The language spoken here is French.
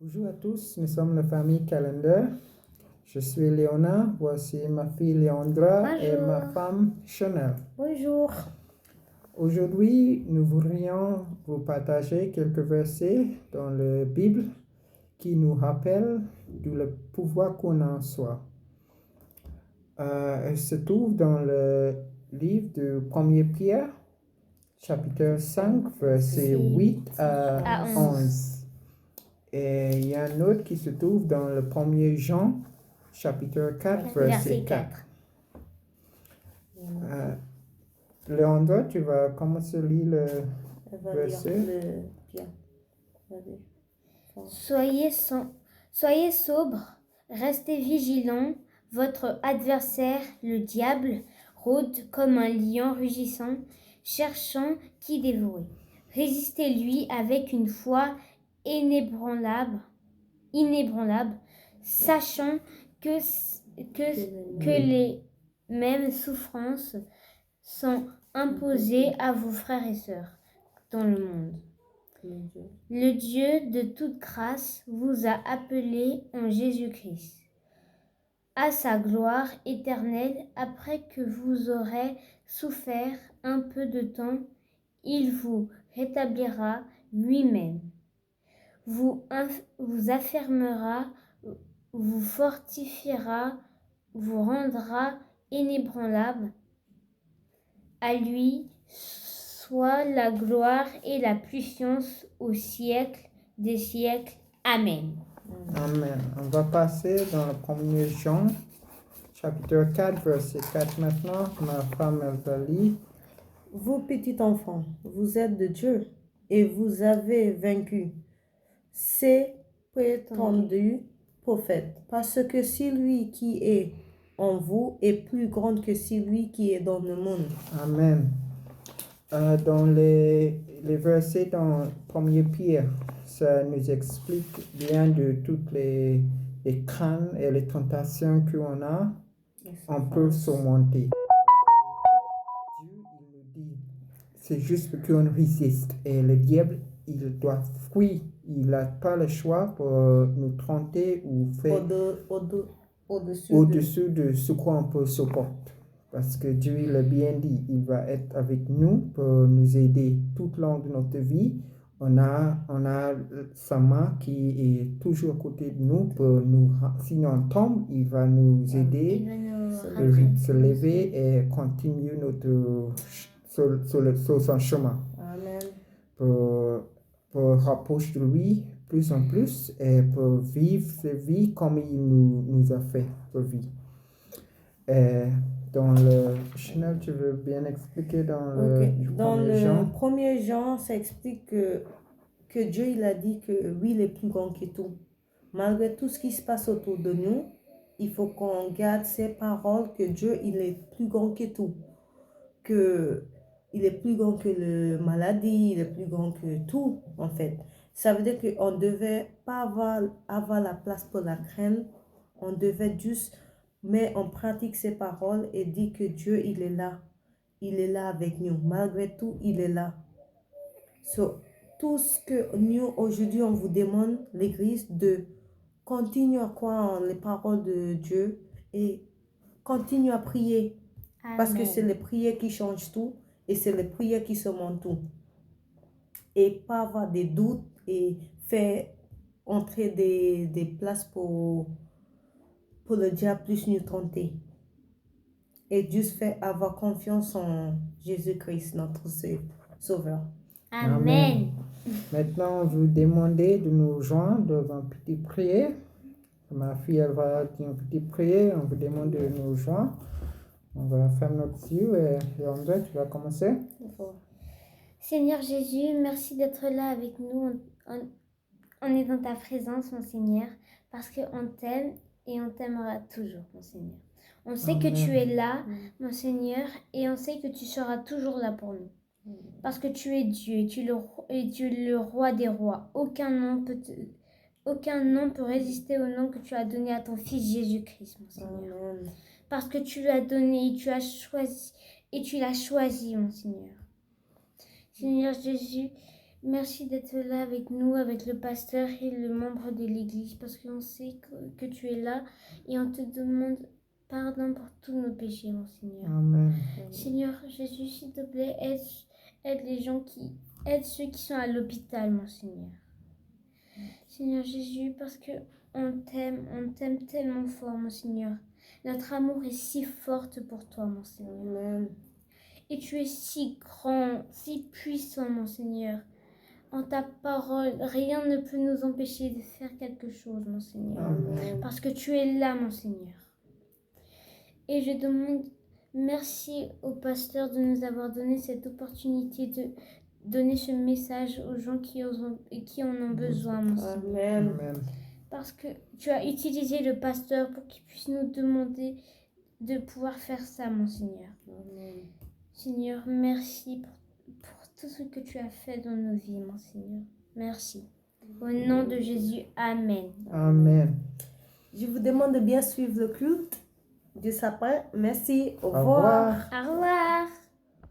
Bonjour à tous, nous sommes la famille Calendar. Je suis Léona, voici ma fille Léandra et ma Bonjour. femme Chanel. Bonjour. Aujourd'hui, nous voudrions vous partager quelques versets dans la Bible qui nous rappellent le pouvoir qu'on a en soi. Elle se trouve dans le livre de 1er Pierre, chapitre 5, versets 8 à 11. Et il y a un autre qui se trouve dans le 1er Jean, chapitre 4, verset 4. Léandre, tu vas commencer à lire le verset. Soyez sobres, restez vigilants. Votre adversaire, le diable, rôde comme un lion rugissant, cherchant qui dévorer. Résistez-lui avec une foi inébranlable, sachant que les mêmes souffrances sont imposées à vos frères et sœurs dans le monde. Le Dieu de toute grâce vous a appelés en Jésus-Christ à sa gloire éternelle. Après que vous aurez souffert un peu de temps, il vous rétablira lui-même, vous affermera, vous fortifiera, vous rendra inébranlable. À lui soit la gloire et la puissance au siècle des siècles. Amen. Amen. On va passer dans le 1er Jean, chapitre 4, verset 4 maintenant. Ma femme, elle va lire. Vous, petits enfants, vous êtes de Dieu et vous avez vaincu ces prétendus prophètes, parce que celui qui est en vous est plus grand que celui qui est dans le monde. Amen. Dans les versets dans 1er Pierre, ça nous explique bien de toutes les craintes et les tentations qu'on a, on peut surmonter. Dieu, il nous dit, c'est juste qu'on résiste. Et le diable, il doit fuir. Il n'a pas le choix pour nous tenter ou faire au-dessus de ce qu'on peut supporter. Parce que Dieu l'a bien dit, il va être avec nous pour nous aider tout au long de notre vie. On a sa main qui est toujours à côté de nous pour nous. Si on tombe, il va nous aider à se lever et continuer sur son chemin. Amen. Pour rapprocher de lui plus en plus et pour vivre cette vie comme il nous a fait pour vivre. Dans le Chanel, tu veux bien expliquer dans le Jean? 1er Jean, ça explique que Dieu il a dit que lui il est plus grand que tout. Malgré tout ce qui se passe autour de nous, il faut qu'on garde ces paroles que Dieu il est plus grand que tout. Que il est plus grand que la maladie, il est plus grand que tout en fait. Ça veut dire qu'on ne devait pas avoir la place pour la crainte. On devait juste mettre en pratique ces paroles et dire que Dieu, il est là. Il est là avec nous. Malgré tout, il est là. Tout ce que nous, aujourd'hui, on vous demande, l'Église, de continuer à croire en les paroles de Dieu et continuer à prier. Amen. Parce que c'est les prières qui changent tout et c'est les prières qui surmontent tout. Et pas avoir des doutes et faire entrer des places pour le diable plus nous tenter. Et juste faire avoir confiance en Jésus-Christ, notre Sauveur. Amen. Maintenant, on vous demander de nous joindre dans une petite prière. Ma fille, elle va dire une petite prière. On vous demande de nous joindre. On va faire notre yeux et André, tu vas commencer. Seigneur Jésus, merci d'être là avec nous. On est dans ta présence, mon Seigneur, parce qu'on t'aime et on t'aimera toujours, mon Seigneur. On sait Amen. que tu es là, mon Seigneur, et on sait que tu seras toujours là pour nous. Parce que tu es Dieu et tu es le roi des rois. Aucun nom peut résister au nom que tu as donné à ton Fils Jésus-Christ, mon Seigneur. Amen. Parce que tu l'as donné et tu l'as choisi, mon Seigneur. Seigneur Jésus, Merci d'être là avec nous, avec le pasteur et le membre de l'église, parce qu'on sait que tu es là et on te demande pardon pour tous nos péchés, mon Seigneur. Amen. Seigneur Jésus, s'il te plaît, aide les gens aide ceux qui sont à l'hôpital, mon Seigneur. Seigneur Jésus, parce que on t'aime tellement fort, mon Seigneur. Notre amour est si forte pour toi, mon Seigneur. Amen. Et tu es si grand, si puissant, mon Seigneur. En ta parole, rien ne peut nous empêcher de faire quelque chose, mon Seigneur. Amen. Parce que tu es là, mon Seigneur. Et je demande merci au pasteur de nous avoir donné cette opportunité de donner ce message aux gens qui en ont besoin, mon Seigneur. Amen. Amen. Parce que tu as utilisé le pasteur pour qu'il puisse nous demander de pouvoir faire ça, mon Seigneur. Amen. Seigneur, merci pour tout ce que tu as fait dans nos vies, mon Seigneur. Merci. Au nom de Jésus, Amen. Amen. Je vous demande de bien suivre le culte. Dieu s'apprête. Merci. Au Au revoir. revoir. Au revoir.